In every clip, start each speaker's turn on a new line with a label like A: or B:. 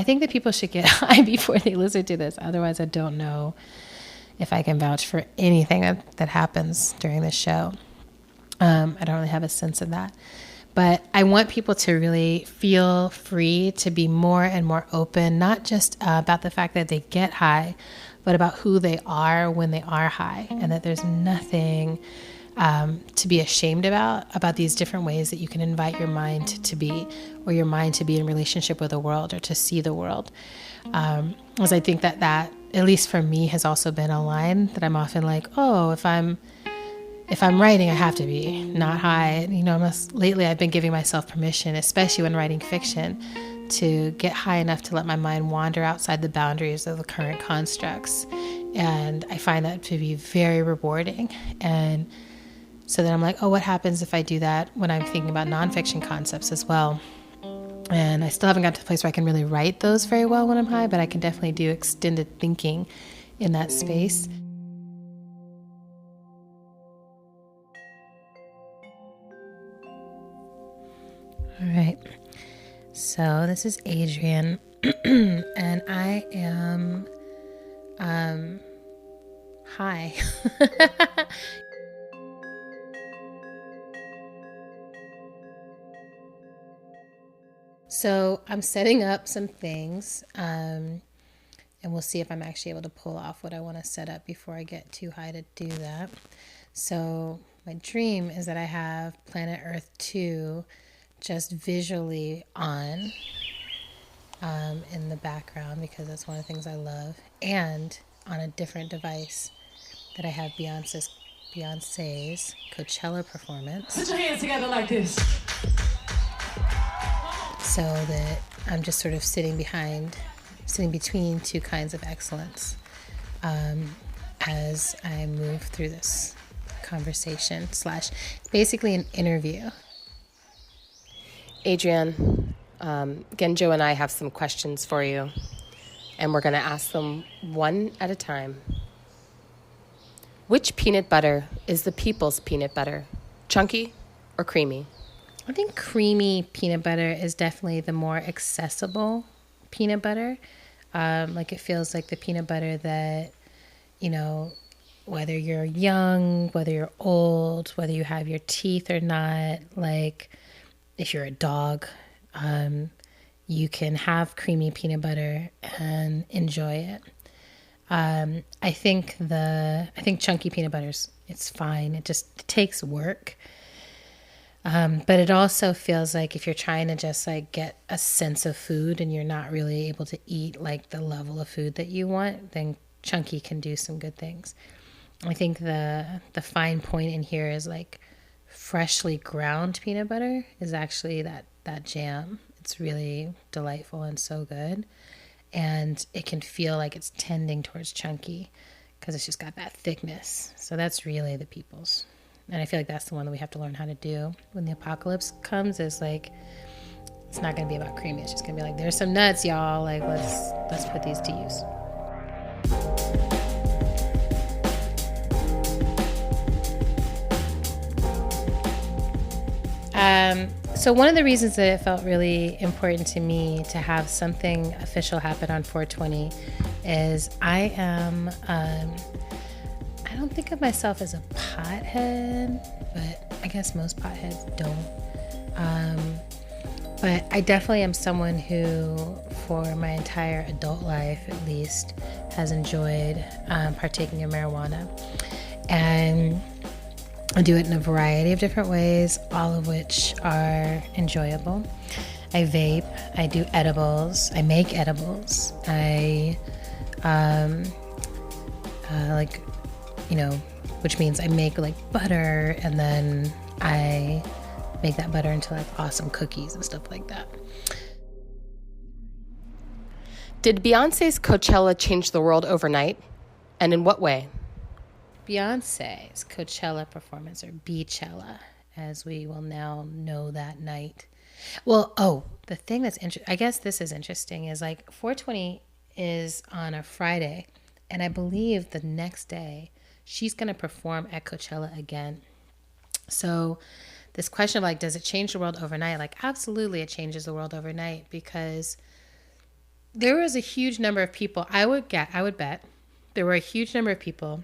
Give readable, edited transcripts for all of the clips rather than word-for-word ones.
A: I think that people should get high before they listen to this. Otherwise, I don't know if I can vouch for anything that happens during this show. I don't really have a sense of that. But I want people to really feel free to be more and more open, not just about the fact that they get high, but about who they are when they are high, and that there's nothing to be ashamed about these different ways that you can invite your mind to be, or your mind to be in relationship with the world, or to see the world. Because I think that, at least for me, has also been a line that I'm often like, oh, if I'm writing, I have to be not high. Lately I've been giving myself permission, especially when writing fiction, to get high enough to let my mind wander outside the boundaries of the current constructs. And I find that to be very rewarding. And so then I'm like, oh, what happens if I do that when I'm thinking about nonfiction concepts as well? And I still haven't got to the place where I can really write those very well when I'm high, but I can definitely do extended thinking in that space. All right. So this is Adrienne, and I am high. So I'm setting up some things, and we'll see if I'm actually able to pull off what I want to set up before I get too high to do that. So my dream is that I have Planet Earth 2 just visually on in the background, because that's one of the things I love, and on a different device that I have Beyonce's Coachella performance.
B: Put your hands together like this.
A: So that I'm just sort of sitting between two kinds of excellence as I move through this conversation / basically an interview.
C: Adrienne, Genjo and I have some questions for you, and we're going to ask them one at a time. Which peanut butter is the people's peanut butter? Chunky or creamy?
A: I think creamy peanut butter is definitely the more accessible peanut butter. It feels like the peanut butter that, whether you're young, whether you're old, whether you have your teeth or not, like if you're a dog, you can have creamy peanut butter and enjoy it. I think chunky peanut butters, it's fine. It takes work. But it also feels like if you're trying to just get a sense of food and you're not really able to eat the level of food that you want, then chunky can do some good things. I think the fine point in here is freshly ground peanut butter is actually that jam. It's really delightful and so good. And it can feel like it's tending towards chunky because it's just got that thickness. So that's really the people's. And I feel like that's the one that we have to learn how to do when the apocalypse comes, is it's not going to be about creamy. It's just going to be there's some nuts, y'all. Let's put these to use. So one of the reasons that it felt really important to me to have something official happen on 420 is I don't think of myself as a pothead, but I guess most potheads don't. But I definitely am someone who, for my entire adult life at least, has enjoyed partaking in marijuana. And I do it in a variety of different ways, all of which are enjoyable. I vape, I do edibles, I make edibles, which means I make butter, and then I make that butter into awesome cookies and stuff like that.
C: Did Beyonce's Coachella change the world overnight? And in what way?
A: Beyonce's Coachella performance, or Beachella, as we will now know that night. Well, the thing that's interesting, I guess this is interesting, is 420 is on a Friday, and I believe the next day she's going to perform at Coachella again. So this question of does it change the world overnight? Absolutely it changes the world overnight, because there was a huge number of people. I would bet there were a huge number of people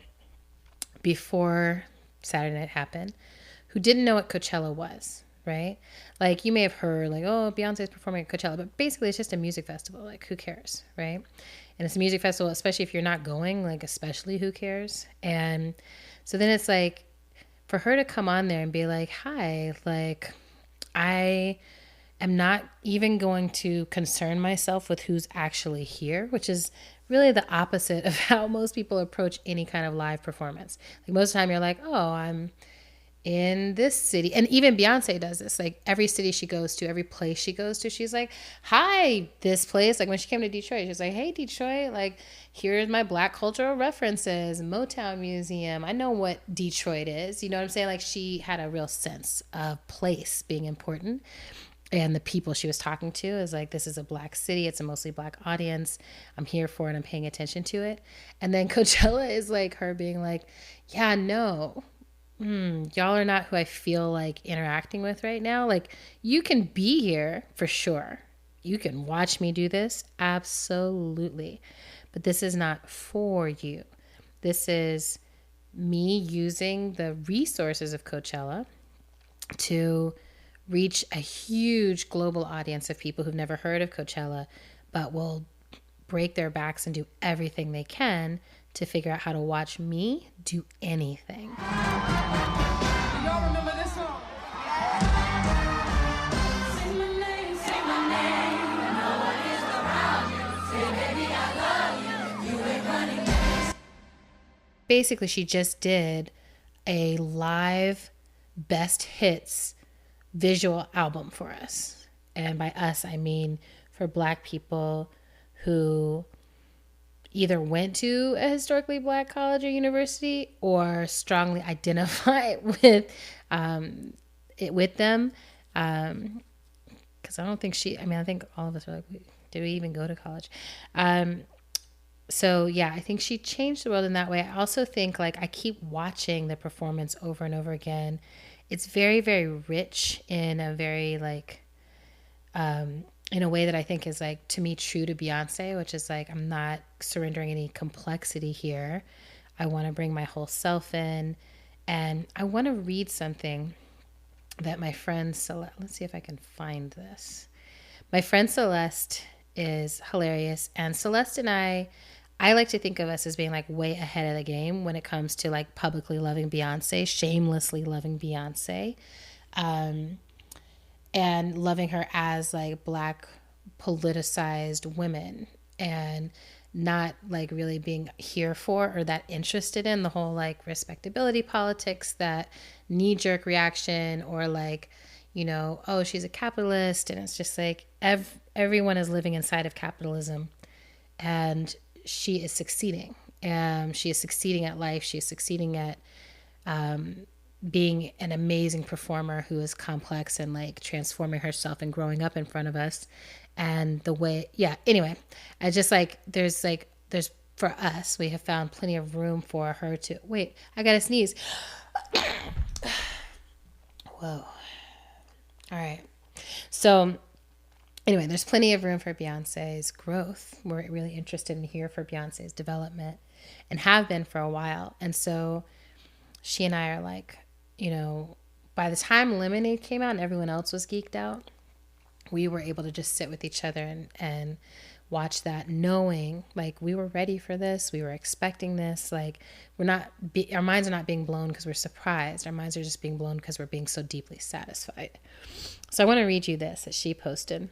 A: before Saturday night happened who didn't know what Coachella was, right? Like, you may have heard, like, oh, Beyonce's performing at Coachella, but basically it's just a music festival. Like, who cares, right? And it's a music festival, especially if you're not going, like, especially who cares? And so then it's like, for her to come on there and be like, hi, like, I am not even going to concern myself with who's actually here, which is really the opposite of how most people approach any kind of live performance. Like, most of the time you're like, oh, I'm in this city. And even Beyonce does this. Like, every city she goes to, every place she goes to, she's like, hi, this place. Like, when she came to Detroit, she's like, hey, Detroit, like, here's my Black cultural references, Motown Museum. I know what Detroit is. You know what I'm saying? Like, she had a real sense of place being important. And the people she was talking to is like, this is a Black city. It's a mostly Black audience. I'm here for it. I'm paying attention to it. And then Coachella is like her being like, yeah, no, y'all are not who I feel like interacting with right now. Like, you can be here for sure. You can watch me do this. Absolutely. But this is not for you. This is me using the resources of Coachella to reach a huge global audience of people who've never heard of Coachella, but will break their backs and do everything they can to figure out how to watch me do anything.
B: Y'all remember this song? Sing my name, say my name. No one is around you. Say, baby, I love you. You ain't running.
A: Basically, she just did a live best hits visual album for us. And by us, I mean for Black people who either went to a historically Black college or university or strongly identify with it with them. Because I don't think I think all of us are like, did we even go to college? So yeah, I think she changed the world in that way. I also think, like, I keep watching the performance over and over again. It's very, very rich in a very, like, in a way that I think is, like, to me, true to Beyonce, which is like, I'm not surrendering any complexity here. I want to bring my whole self in, and I want to read something that my friend Celeste, let's see if I can find this. My friend Celeste is hilarious, and Celeste and I like to think of us as being, like, way ahead of the game when it comes to, like, publicly loving Beyonce, shamelessly loving Beyonce, and loving her as, like, Black politicized women, and not, like, really being here for or that interested in the whole, like, respectability politics, that knee-jerk reaction, or, like, you know, oh, she's a capitalist, and it's just like everyone is living inside of capitalism, and she is succeeding. She is succeeding at life. She is succeeding at being an amazing performer who is complex and, like, transforming herself and growing up in front of us. And the way, yeah, anyway, I just, like, there's for us, we have found plenty of room for her to, wait, I gotta sneeze. Whoa. All right. So anyway, there's plenty of room for Beyonce's growth. We're really interested in here for Beyonce's development, and have been for a while. And so she and I are like, you know, by the time Lemonade came out and everyone else was geeked out, we were able to just sit with each other and watch that, knowing, like, we were ready for this. We were expecting this. Like, our minds are not being blown because we're surprised. Our minds are just being blown because we're being so deeply satisfied. So I want to read you this that she posted.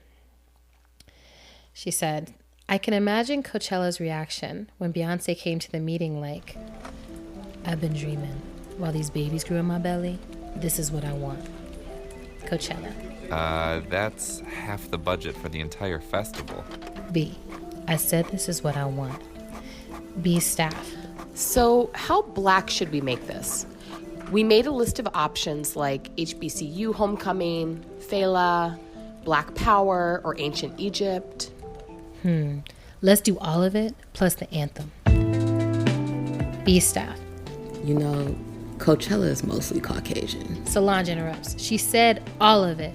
A: She said, I can imagine Coachella's reaction when Beyonce came to the meeting, like, I've been dreaming while these babies grew in my belly. This is what I want. Coachella.
D: That's half the budget for the entire festival.
A: B, I said this is what I want. B, staff.
C: So how Black should we make this? We made a list of options like HBCU homecoming, Fela, Black Power, or Ancient Egypt.
A: Let's do all of it, plus the anthem. B, staff.
E: You know, Coachella is mostly Caucasian.
A: Solange interrupts. She said all of it.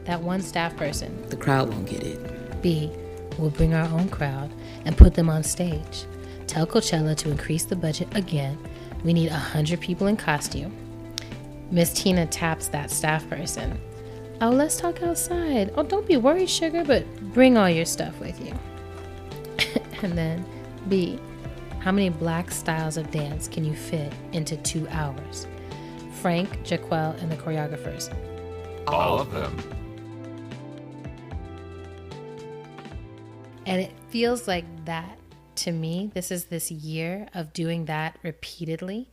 A: That one staff person.
E: The crowd won't get it.
A: B, We'll bring our own crowd and put them on stage. Tell Coachella to increase the budget again. We need 100 people in costume. Miss Tina taps that staff person. Oh, let's talk outside. Oh, don't be worried, sugar, but bring all your stuff with you. And then B, how many black styles of dance can you fit into 2 hours? Frank, Jaquel, and the choreographers.
D: All of them.
A: And it feels like that to me. This is this year of doing that repeatedly,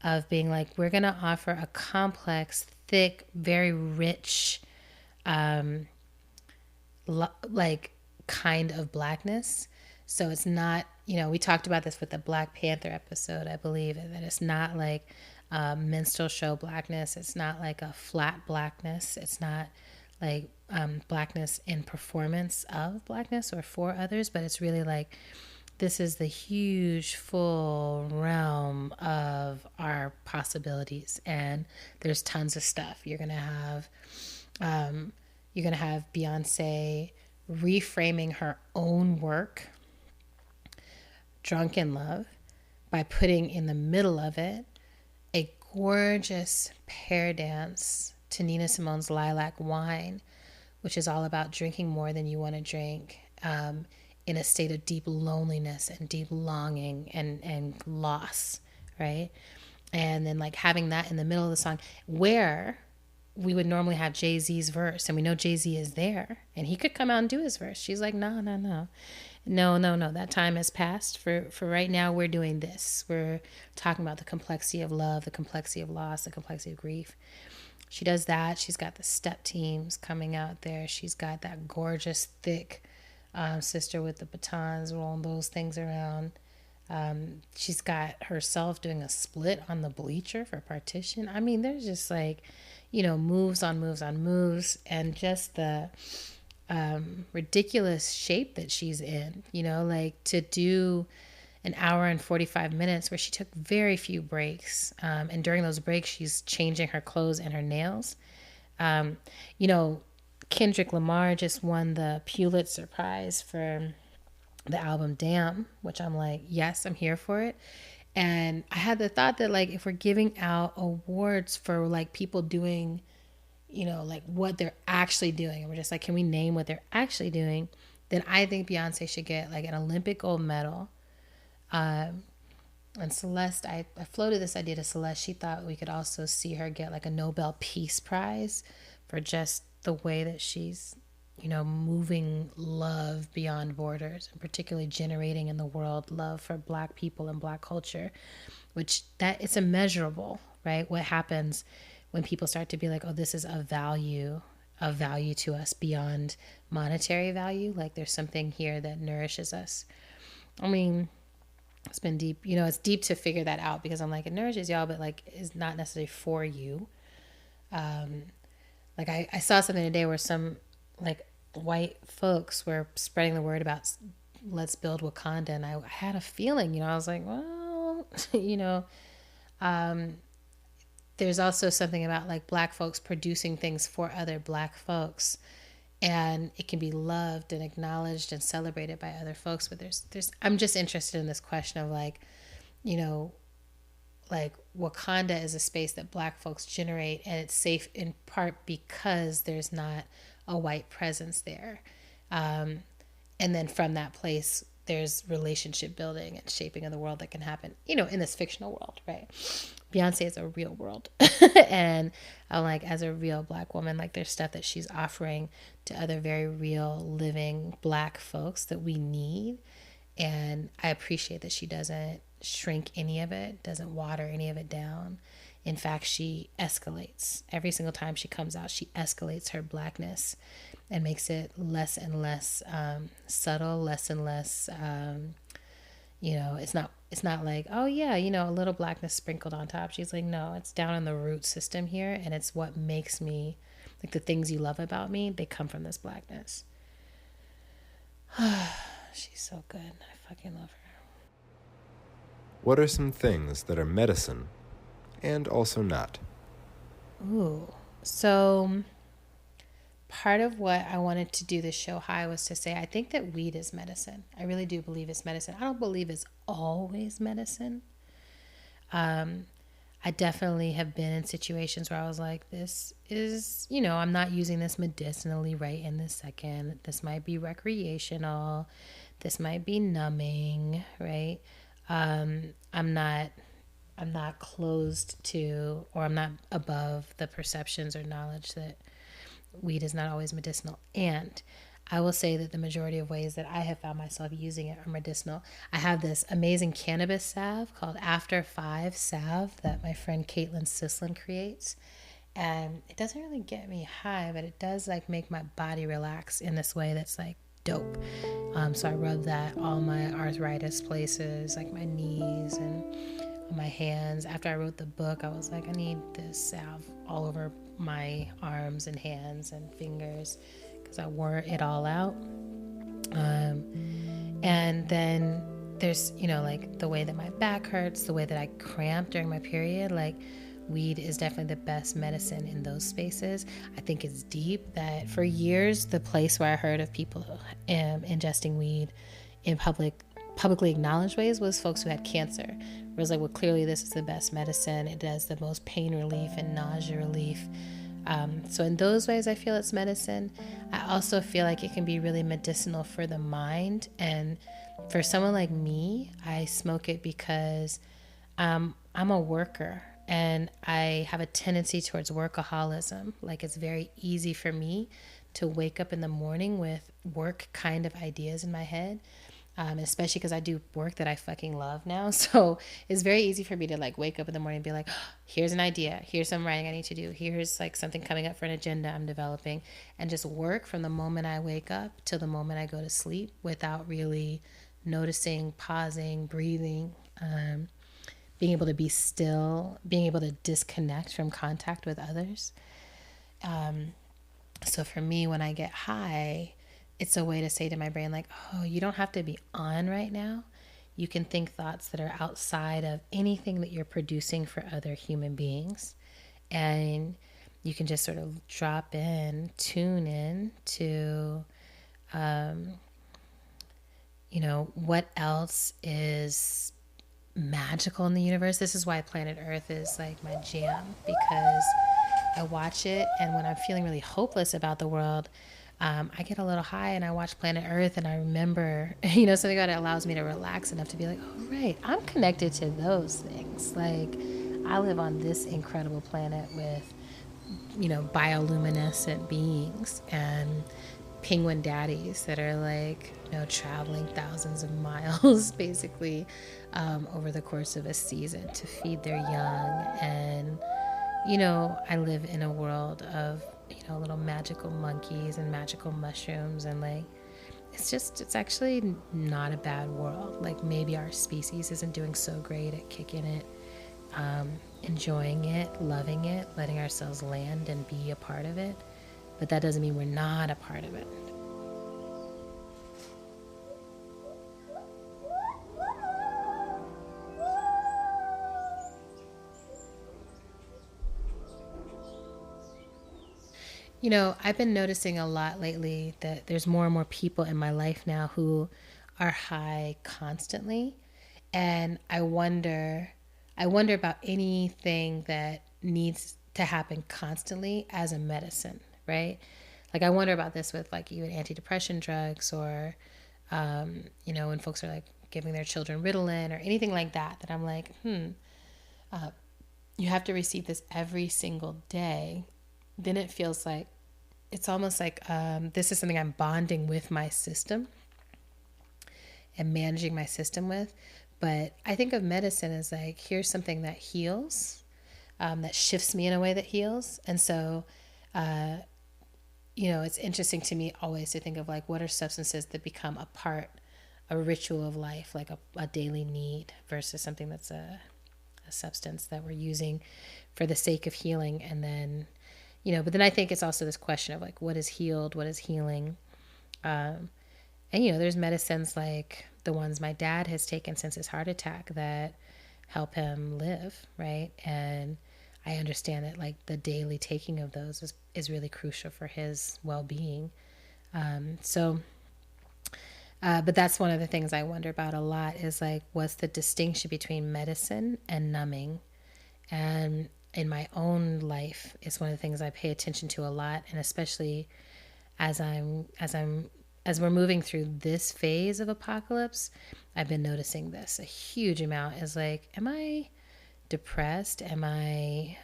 A: of being like, we're going to offer a complex, thick, very rich, like kind of blackness. So it's not, you know, we talked about this with the Black Panther episode, I believe, that it's not like minstrel show blackness. It's not like a flat blackness. It's not like blackness in performance of blackness or for others, but it's really like, this is the huge full realm of our possibilities, and there's tons of stuff. You're gonna have Beyonce reframing her own work, Drunk in Love, by putting in the middle of it a gorgeous pair dance to Nina Simone's Lilac Wine, which is all about drinking more than you want to drink, in a state of deep loneliness and deep longing and loss, right? And then like having that in the middle of the song where we would normally have Jay-Z's verse, and we know Jay-Z is there and he could come out and do his verse. She's like, no, that time has passed. For right now, we're doing this. We're talking about the complexity of love, the complexity of loss, the complexity of grief. She does that. She's got the step teams coming out there. She's got that gorgeous, thick sister with the batons rolling those things around. She's got herself doing a split on the bleacher for Partition. I mean, there's just like, you know, moves on moves on moves, and just the ridiculous shape that she's in, you know, like to do an hour and 45 minutes where she took very few breaks. And during those breaks, she's changing her clothes and her nails. You know, Kendrick Lamar just won the Pulitzer Prize for the album Damn, which I'm like, yes, I'm here for it. And I had the thought that like, if we're giving out awards for like people doing, you know, like what they're actually doing, and we're just like, can we name what they're actually doing? Then I think Beyonce should get like an Olympic gold medal. And Celeste, I floated this idea to Celeste. She thought we could also see her get like a Nobel Peace Prize for just the way that she's, you know, moving love beyond borders, and particularly generating in the world love for Black people and Black culture, which that it's immeasurable, right? What happens when people start to be like, oh, this is of value to us beyond monetary value. Like there's something here that nourishes us. I mean, it's been deep, you know, it's deep to figure that out, because I'm like, it nourishes y'all, but like, it's not necessarily for you. Like I saw something today where some like white folks were spreading the word about let's build Wakanda. And I had a feeling, you know, I was like, well, you know, there's also something about like Black folks producing things for other Black folks, and it can be loved and acknowledged and celebrated by other folks. But I'm just interested in this question of like, you know, like Wakanda is a space that Black folks generate, and it's safe in part because there's not a white presence there. And then from that place, there's relationship building and shaping of the world that can happen, you know, in this fictional world, right? Beyonce is a real world. And I'm like, as a real Black woman, like there's stuff that she's offering to other very real living Black folks that we need. And I appreciate that she doesn't shrink any of it, doesn't water any of it down. In fact, she escalates. Every single time she comes out, she escalates her Blackness and makes it less and less subtle, less and less, you know, it's not like, oh yeah, you know, a little Blackness sprinkled on top. She's like, no, it's down in the root system here, and it's what makes me, like the things you love about me, they come from this Blackness. She's so good. I fucking love her.
F: What are some things that are medicine and also not?
A: Ooh, so part of what I wanted to do this show high was to say, I think that weed is medicine. I really do believe it's medicine. I don't believe it's always medicine. I definitely have been in situations where I was like, this is, I'm not using this medicinally right in this second. This might be recreational. This might be numbing, right? I'm not closed to, or I'm not above the perceptions or knowledge that weed is not always medicinal. And I will say that the majority of ways that I have found myself using it are medicinal. I have this amazing cannabis salve called After 5 salve that my friend Caitlin Sislin creates. And it doesn't really get me high, but it does like make my body relax in this way that's like dope. So I rub that all my arthritis places, like my knees and on my hands. After I wrote the book, I was like, I need this salve all over my arms and hands and fingers because I wore it all out. And then there's, like the way that my back hurts, the way that I cramp during my period, like weed is definitely the best medicine in those spaces. I think it's deep that for years, the place where I heard of people ingesting weed in publicly acknowledged ways was folks who had cancer. It was like, well, clearly this is the best medicine. It does the most pain relief and nausea relief. So in those ways, I feel it's medicine. I also feel like it can be really medicinal for the mind. And for someone like me, I smoke it because I'm a worker and I have a tendency towards workaholism. Like it's very easy for me to wake up in the morning with work kind of ideas in my head. Especially because I do work that I fucking love now. So it's very easy for me to like wake up in the morning and be like, oh, here's an idea. Here's some writing I need to do. Here's like something coming up for an agenda I'm developing, and just work from the moment I wake up till the moment I go to sleep without really noticing, pausing, breathing, being able to be still, being able to disconnect from contact with others. So for me, when I get high, it's a way to say to my brain, like, oh, you don't have to be on right now. You can think thoughts that are outside of anything that you're producing for other human beings. And you can just sort of drop in, tune in to, what else is magical in the universe. This is why Planet Earth is like my jam, because I watch it, and when I'm feeling really hopeless about the world, I get a little high and I watch Planet Earth and I remember, something about it allows me to relax enough to be like, oh, right, I'm connected to those things. Like, I live on this incredible planet with, bioluminescent beings and penguin daddies that are like, traveling thousands of miles basically over the course of a season to feed their young. And, I live in a world of little magical monkeys and magical mushrooms, and like it's actually not a bad world. Like maybe our species isn't doing so great at kicking it, enjoying it, loving it, letting ourselves land and be a part of it, but that doesn't mean we're not a part of it. I've been noticing a lot lately that there's more and more people in my life now who are high constantly. And I wonder about anything that needs to happen constantly as a medicine, right? Like I wonder about this with like even antidepressant drugs or, when folks are like giving their children Ritalin or anything like that, that I'm like, you have to receive this every single day. Then it feels like, it's almost like this is something I'm bonding with my system and managing my system with. But I think of medicine as like, here's something that heals, that shifts me in a way that heals. And so, it's interesting to me always to think of like, what are substances that become a ritual of life, like a daily need versus something that's a substance that we're using for the sake of healing. And then, but then I think it's also this question of like, what is healed? What is healing? And, there's medicines like the ones my dad has taken since his heart attack that help him live, right? And I understand that like the daily taking of those is really crucial for his well-being. But that's one of the things I wonder about a lot is like, what's the distinction between medicine and numbing? And in my own life, it's one of the things I pay attention to a lot, and especially as we're moving through this phase of apocalypse, I've been noticing this a huge amount. Is like, am I depressed? Am I,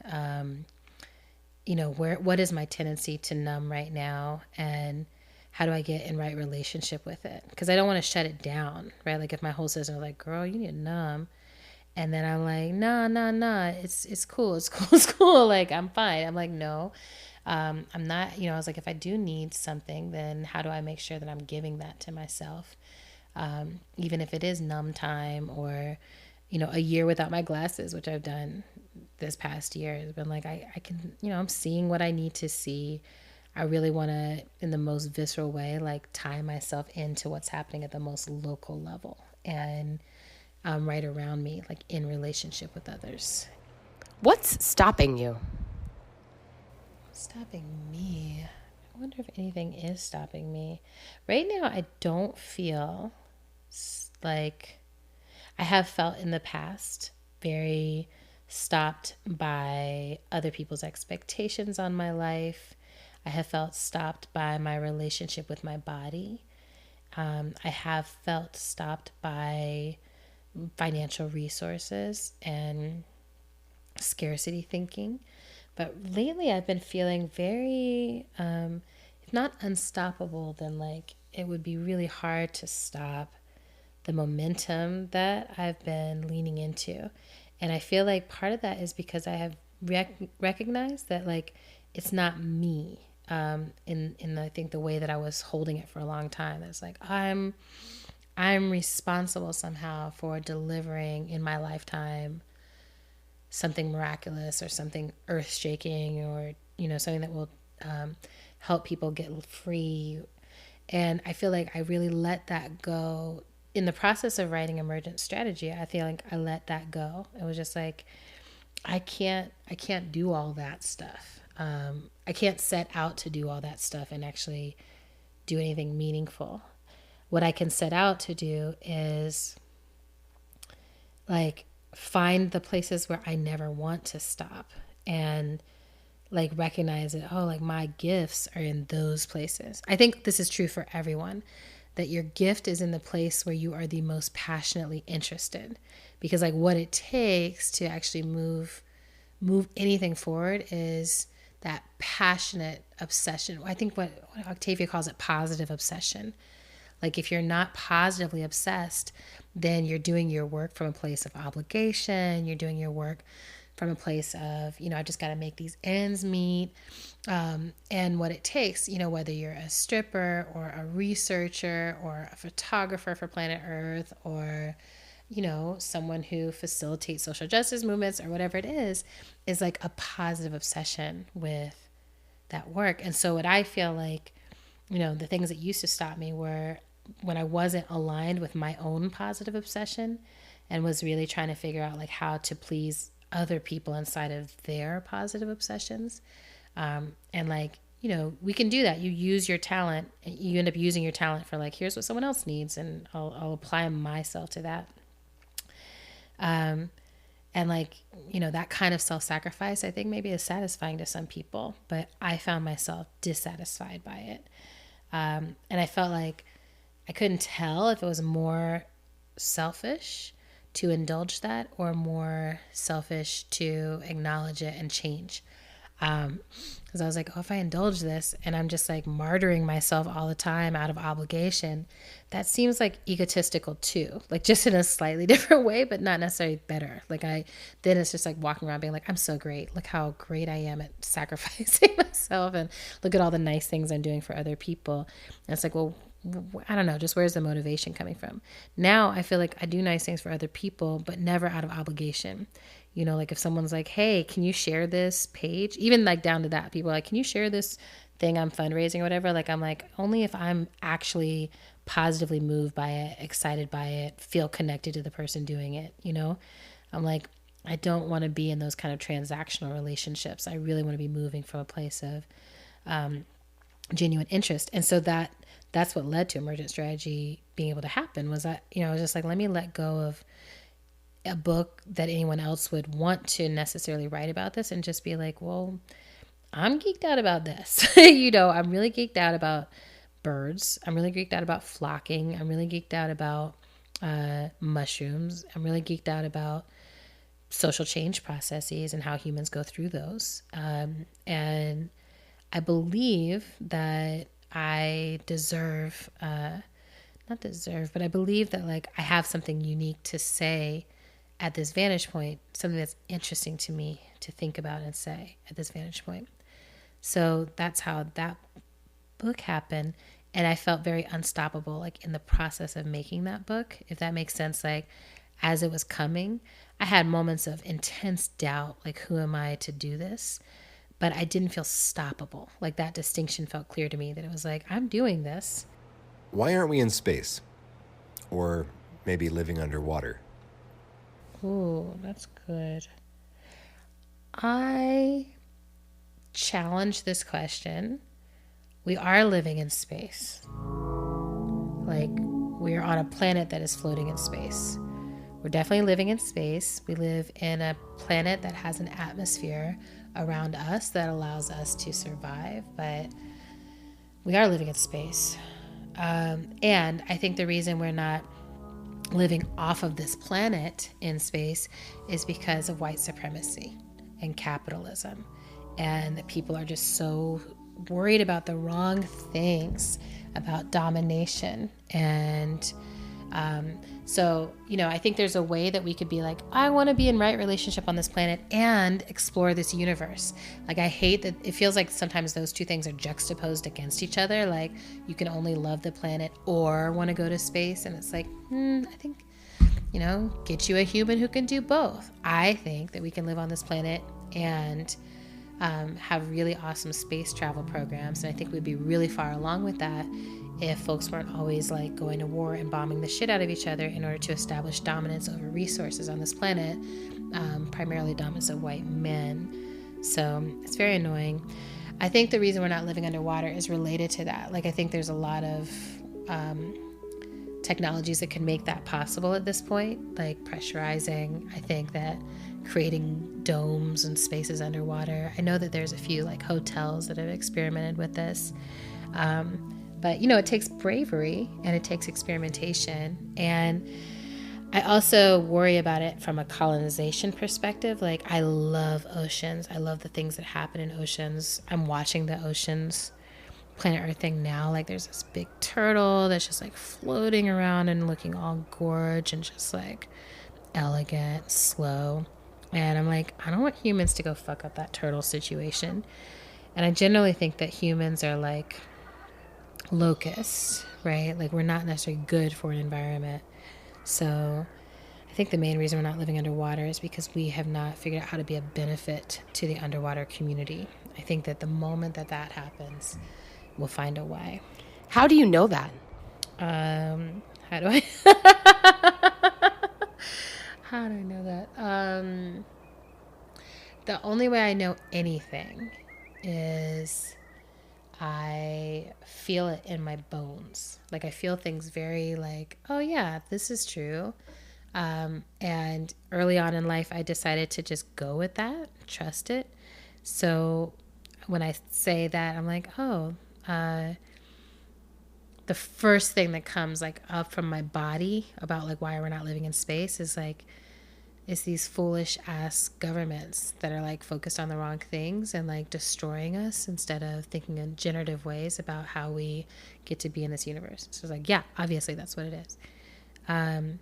A: what is my tendency to numb right now? And how do I get in right relationship with it? Because I don't want to shut it down, right? Like if my whole system is like, girl, you need to numb. And then I'm like, nah, it's cool, it's cool, it's cool. Like, I'm fine. I'm like, no, I'm not, I was like, if I do need something, then how do I make sure that I'm giving that to myself? Even if it is numb time or, a year without my glasses, which I've done this past year, has been like, I can, I'm seeing what I need to see. I really want to, in the most visceral way, like tie myself into what's happening at the most local level and right around me, like in relationship with others.
C: What's stopping you?
A: Stopping me? I wonder if anything is stopping me. Right now, I don't feel like I have felt in the past very stopped by other people's expectations on my life. I have felt stopped by my relationship with my body. I have felt stopped by financial resources and scarcity thinking. But lately I've been feeling very, if not unstoppable, then like it would be really hard to stop the momentum that I've been leaning into. And I feel like part of that is because I have recognized that like it's not me. In I think the way that I was holding it for a long time. It's like I'm responsible somehow for delivering in my lifetime something miraculous or something earth-shaking or something that will help people get free. And I feel like I really let that go in the process of writing Emergent Strategy. I feel like I let that go. It was just like I can't do all that stuff. I can't set out to do all that stuff and actually do anything meaningful. What I can set out to do is like find the places where I never want to stop and like recognize that, oh, like my gifts are in those places. I think this is true for everyone, that your gift is in the place where you are the most passionately interested, because like what it takes to actually move anything forward is that passionate obsession. I think what Octavia calls it positive obsession. Like if you're not positively obsessed, then you're doing your work from a place of obligation. You're doing your work from a place of, I just got to make these ends meet. And what it takes, whether you're a stripper or a researcher or a photographer for Planet Earth or, someone who facilitates social justice movements or whatever it is like a positive obsession with that work. And so what I feel like, the things that used to stop me were when I wasn't aligned with my own positive obsession and was really trying to figure out like how to please other people inside of their positive obsessions. And like, we can do that. You use your talent and you end up using your talent for like, here's what someone else needs. And I'll apply myself to that. And like, that kind of self-sacrifice, I think maybe is satisfying to some people, but I found myself dissatisfied by it. And I felt like I couldn't tell if it was more selfish to indulge that or more selfish to acknowledge it and change. Because I was like, oh, if I indulge this and I'm just like martyring myself all the time out of obligation, that seems like egotistical too, like just in a slightly different way, but not necessarily better. Like then it's just like walking around being like, I'm so great. Look how great I am at sacrificing myself and look at all the nice things I'm doing for other people. And it's like, well, I don't know, just where's the motivation coming from? Now I feel like I do nice things for other people, but never out of obligation. Like if someone's like, hey, can you share this page? Even like down to that, people are like, can you share this thing I'm fundraising or whatever? Like, I'm like, only if I'm actually positively moved by it, excited by it, feel connected to the person doing it. I'm like, I don't want to be in those kind of transactional relationships. I really want to be moving from a place of genuine interest. And so that's what led to Emergent Strategy being able to happen, was that, I was just like, let me let go of a book that anyone else would want to necessarily write about this, and just be like, well, I'm geeked out about this. I'm really geeked out about birds. I'm really geeked out about flocking. I'm really geeked out about mushrooms. I'm really geeked out about social change processes and how humans go through those. And I believe that I but I believe that like I have something unique to say at this vantage point, something that's interesting to me to think about and say at this vantage point. So that's how that book happened. And I felt very unstoppable, like in the process of making that book, if that makes sense. Like as it was coming, I had moments of intense doubt, like, who am I to do this? But I didn't feel stoppable. Like that distinction felt clear to me, that it was like, I'm doing this.
F: Why aren't we in space? Or maybe living underwater?
A: Ooh, that's good. I challenge this question. We are living in space. Like, we are on a planet that is floating in space. We're definitely living in space. We live in a planet that has an atmosphere around us that allows us to survive, but we are living in space. And I think the reason we're not living off of this planet in space is because of white supremacy and capitalism, and that people are just so worried about the wrong things, about domination. And so, I think there's a way that we could be like, I want to be in right relationship on this planet and explore this universe. Like, I hate that it feels like sometimes those two things are juxtaposed against each other. Like, you can only love the planet or want to go to space. And it's like, I think, get you a human who can do both. I think that we can live on this planet and have really awesome space travel programs. And I think we'd be really far along with that if folks weren't always like going to war and bombing the shit out of each other in order to establish dominance over resources on this planet, primarily dominance of white men. So it's very annoying. I think the reason we're not living underwater is related to that. Like, I think there's a lot of technologies that can make that possible at this point, like pressurizing. I think that creating domes and spaces underwater. I know that there's a few like hotels that have experimented with this. But, it takes bravery and it takes experimentation. And I also worry about it from a colonization perspective. Like, I love oceans. I love the things that happen in oceans. I'm watching the oceans, Planet Earth thing now. Like, there's this big turtle that's just like floating around and looking all gorge and just like elegant, slow. And I'm like, I don't want humans to go fuck up that turtle situation. And I generally think that humans are like locusts, right? Like, we're not necessarily good for an environment. So I think the main reason we're not living underwater is because we have not figured out how to be a benefit to the underwater community. I think that the moment that happens, we'll find a way.
C: How do you know that?
A: How do I how do I know that? The only way I know anything is I feel it in my bones. Like, I feel things very like, oh yeah, this is true. And early on in life, I decided to just go with that, trust it. So when I say that, I'm like, oh, the first thing that comes like up from my body about like why we're not living in space is like, it's these foolish ass governments that are like focused on the wrong things and like destroying us instead of thinking in generative ways about how we get to be in this universe. So it's like, yeah, obviously that's what it is. I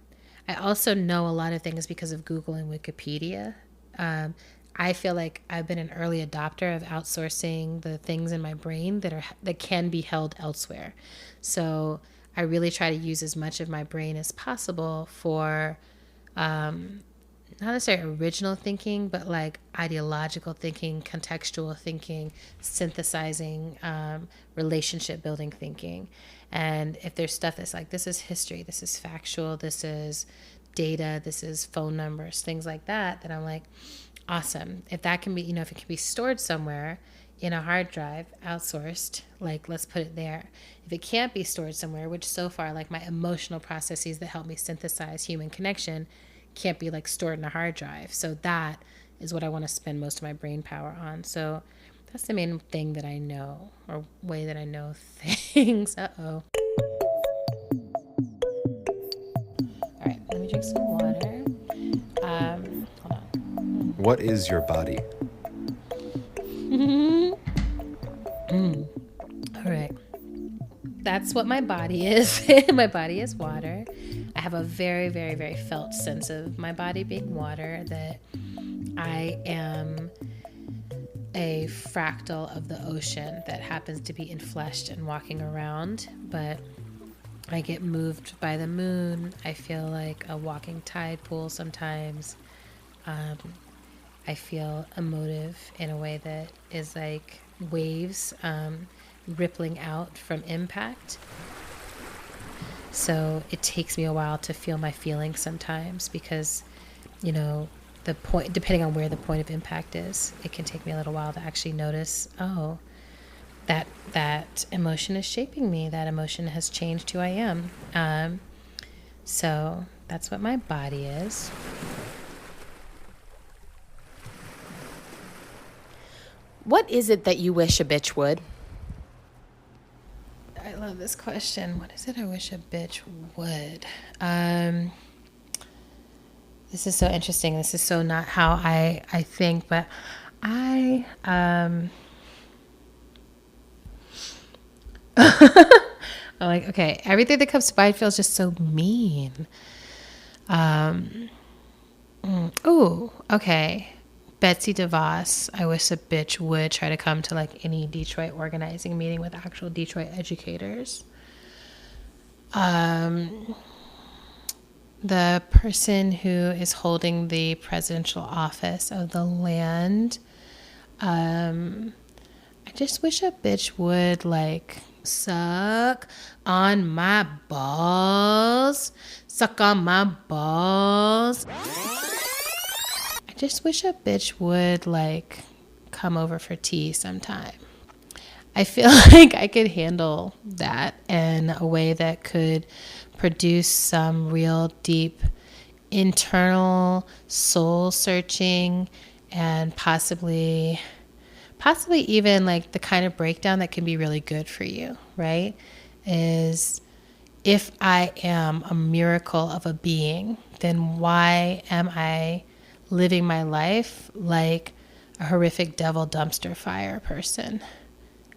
A: also know a lot of things because of Google and Wikipedia. I feel like I've been an early adopter of outsourcing the things in my brain that can be held elsewhere. So I really try to use as much of my brain as possible for not necessarily original thinking, but like ideological thinking, contextual thinking, synthesizing, relationship building thinking. And if there's stuff that's like, this is history, this is factual, this is data, this is phone numbers, things like that, then I'm like, awesome. If that can be, if it can be stored somewhere in a hard drive, outsourced, like let's put it there. If it can't be stored somewhere, which so far, like my emotional processes that help me synthesize human connection can't be like stored in a hard drive. So that is what I want to spend most of my brain power on. So that's the main thing that I know, or way that I know things. Uh-oh. All right, let me drink some water. Hold on.
F: What is your body?
A: All right. That's what my body is. My body is water. I have a very, very, very felt sense of my body being water, that I am a fractal of the ocean that happens to be infleshed and walking around, but I get moved by the moon. I feel like a walking tide pool sometimes. I feel emotive in a way that is like waves rippling out from impact. So it takes me a while to feel my feelings sometimes because, the point, depending on where the point of impact is, it can take me a little while to actually notice, oh, that emotion is shaping me. That emotion has changed who I am. So that's what my body is.
C: What is it that you wish a bitch would?
A: I love this question. What is it I wish a bitch would? This is so interesting. This is so not how I think, but I'm like, okay, everything that comes to mind feels just so mean. Oh, okay. Betsy DeVos, I wish a bitch would try to come to like any Detroit organizing meeting with actual Detroit educators. The person who is holding the presidential office of the land, I just wish a bitch would like suck on my balls. Suck on my balls. I just wish a bitch would like come over for tea sometime. I feel like I could handle that in a way that could produce some real deep internal soul searching, and possibly even like the kind of breakdown that can be really good for you, right? Is if I am a miracle of a being, then why am I living my life like a horrific devil dumpster fire person?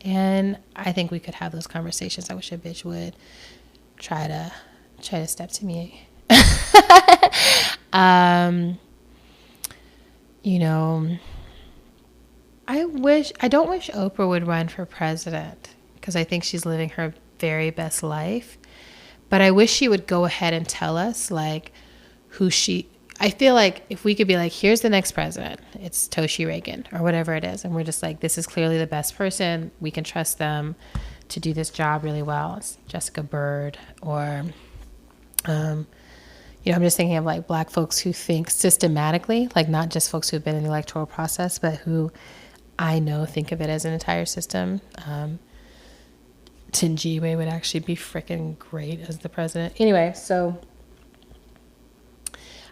A: And I think we could have those conversations. I wish a bitch would try to step to me. I don't wish Oprah would run for president because I think she's living her very best life. But I wish she would go ahead and tell us like I feel like if we could be like, here's the next president, it's Toshi Reagan or whatever it is. And we're just like, this is clearly the best person. We can trust them to do this job really well. It's Jessica Bird or, I'm just thinking of like Black folks who think systematically, like not just folks who've been in the electoral process, but who I know think of it as an entire system. Tinjiwe would actually be freaking great as the president. Anyway, so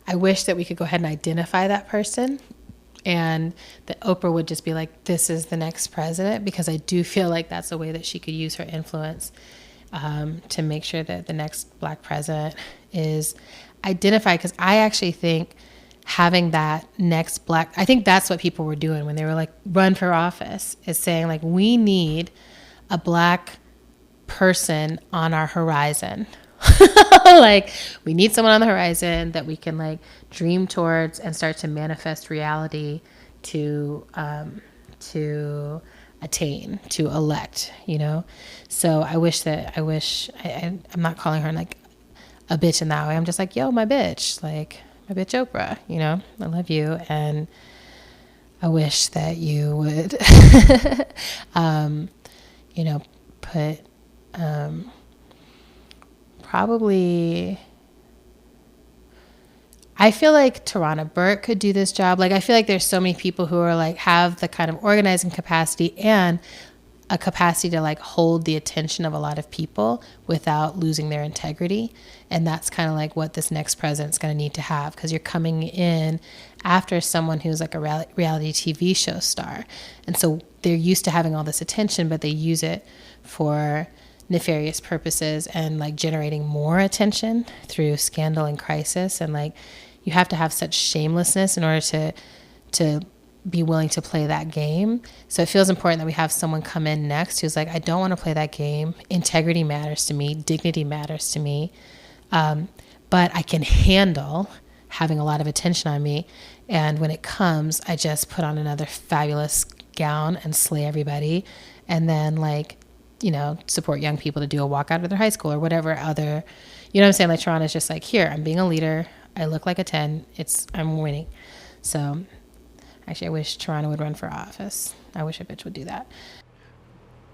A: I wish that we could go ahead and identify that person and that Oprah would just be like, this is the next president, because I do feel like that's a way that she could use her influence to make sure that the next Black president is identified. Because I actually think having that next Black, I think that's what people were doing when they were like, run for office, is saying like, we need a Black person on our horizon. Like we need someone on the horizon that we can like dream towards and start to manifest reality to attain, to elect, So I wish I'm not calling her like a bitch in that way. I'm just like, yo, my bitch, like my bitch Oprah, I love you. And I wish that you would, put, probably I feel like Tarana Burke could do this job. Like, I feel like there's so many people who are like, have the kind of organizing capacity and a capacity to like hold the attention of a lot of people without losing their integrity. And that's kind of like what this next president's going to need to have, because you're coming in after someone who's like a reality TV show star. And so they're used to having all this attention, but they use it for nefarious purposes and like generating more attention through scandal and crisis. And like, you have to have such shamelessness in order to be willing to play that game. So it feels important that we have someone come in next who's like, I don't want to play that game. Integrity matters to me. Dignity matters to me. But I can handle having a lot of attention on me. And when it comes, I just put on another fabulous gown and slay everybody. And then like, you know, support young people to do a walkout of their high school or whatever other, you know what I'm saying? Like Tarana's just like, here, I'm being a leader. I look like a 10. I'm winning. So actually, I wish Tarana would run for office. I wish a bitch would do that.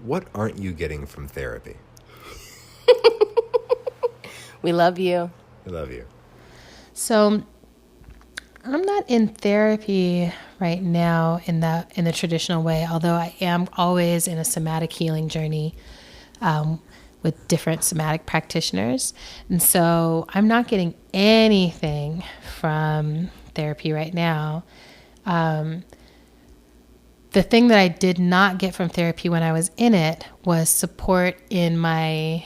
F: What aren't you getting from therapy?
C: We love you.
F: I love you.
A: So I'm not in therapy right now in the traditional way, although I am always in a somatic healing journey with different somatic practitioners. And so I'm not getting anything from therapy right now. The thing that I did not get from therapy when I was in it was support in my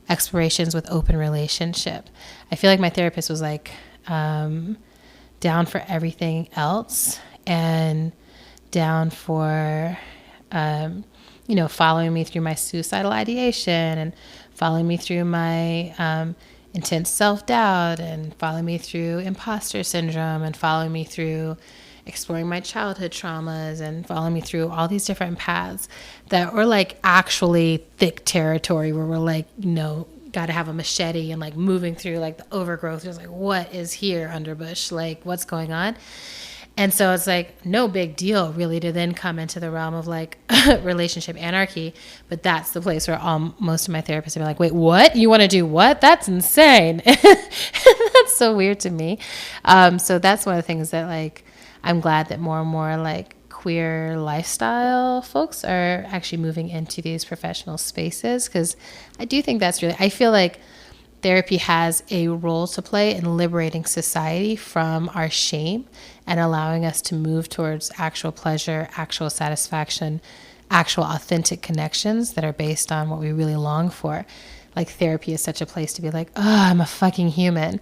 A: explorations with open relationship. I feel like my therapist was like down for everything else and down for following me through my suicidal ideation and following me through my intense self-doubt and following me through imposter syndrome and following me through exploring my childhood traumas and following me through all these different paths that were like actually thick territory where we're like, got to have a machete and like moving through like the overgrowth. Just like, what is here, Underbush? Like, what's going on? And so it's like no big deal really to then come into the realm of like relationship anarchy. But that's the place where most of my therapists are like, wait, what? You want to do what? That's insane. That's so weird to me. So that's one of the things that like, I'm glad that more and more like queer lifestyle folks are actually moving into these professional spaces, because I do think I feel like therapy has a role to play in liberating society from our shame and allowing us to move towards actual pleasure, actual satisfaction, actual authentic connections that are based on what we really long for. Like therapy is such a place to be like, oh, I'm a fucking human.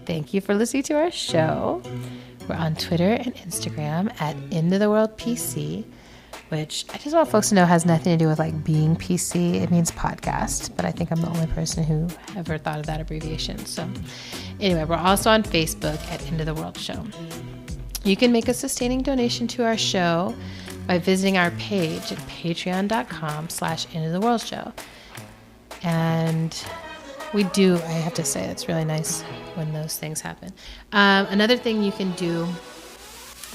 A: Thank you for listening to our show. We're on Twitter and Instagram at EndOfTheWorldPC, which I just want folks to know has nothing to do with like being PC. It means podcast, but I think I'm the only person who ever thought of that abbreviation. So anyway, we're also on Facebook at End of the World Show. You can make a sustaining donation to our show by visiting our page at patreon.com/EndOfTheWorldShow. And I have to say, it's really nice when those things happen. Another thing you can do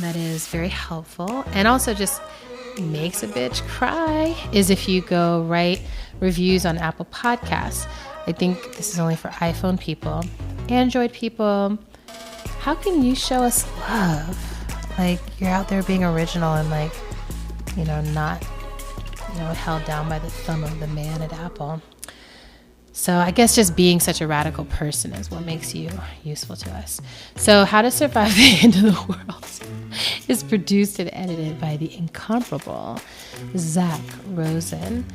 A: that is very helpful and also just makes a bitch cry is if you go write reviews on Apple Podcasts. I think this is only for iPhone people. Android people, how can you show us love? Like, you're out there being original and like, not, held down by the thumb of the man at Apple. So I guess just being such a radical person is what makes you useful to us. So How to Survive the End of the World is produced and edited by the incomparable Zach Rosen.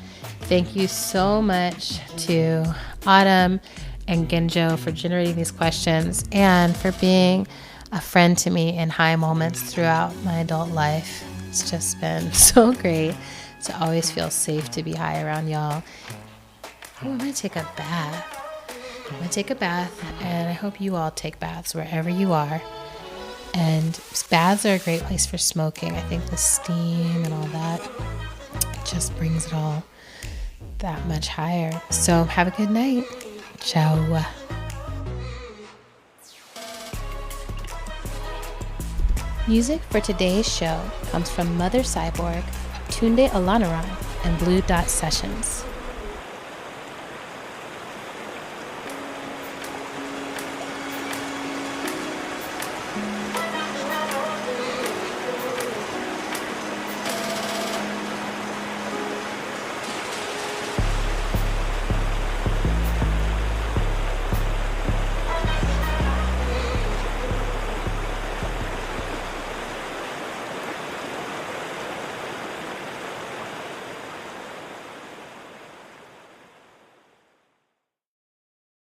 A: Thank you so much to Autumn and Genjo for generating these questions and for being a friend to me in high moments throughout my adult life. It's just been so great to always feel safe to be high around y'all. Oh, I'm going to take a bath. And I hope you all take baths wherever you are. And baths are a great place for smoking. I think the steam and all that just brings it all that much higher. So have a good night. Ciao. Music for today's show comes from Mother Cyborg, Tunde Olaniran, and Blue Dot Sessions.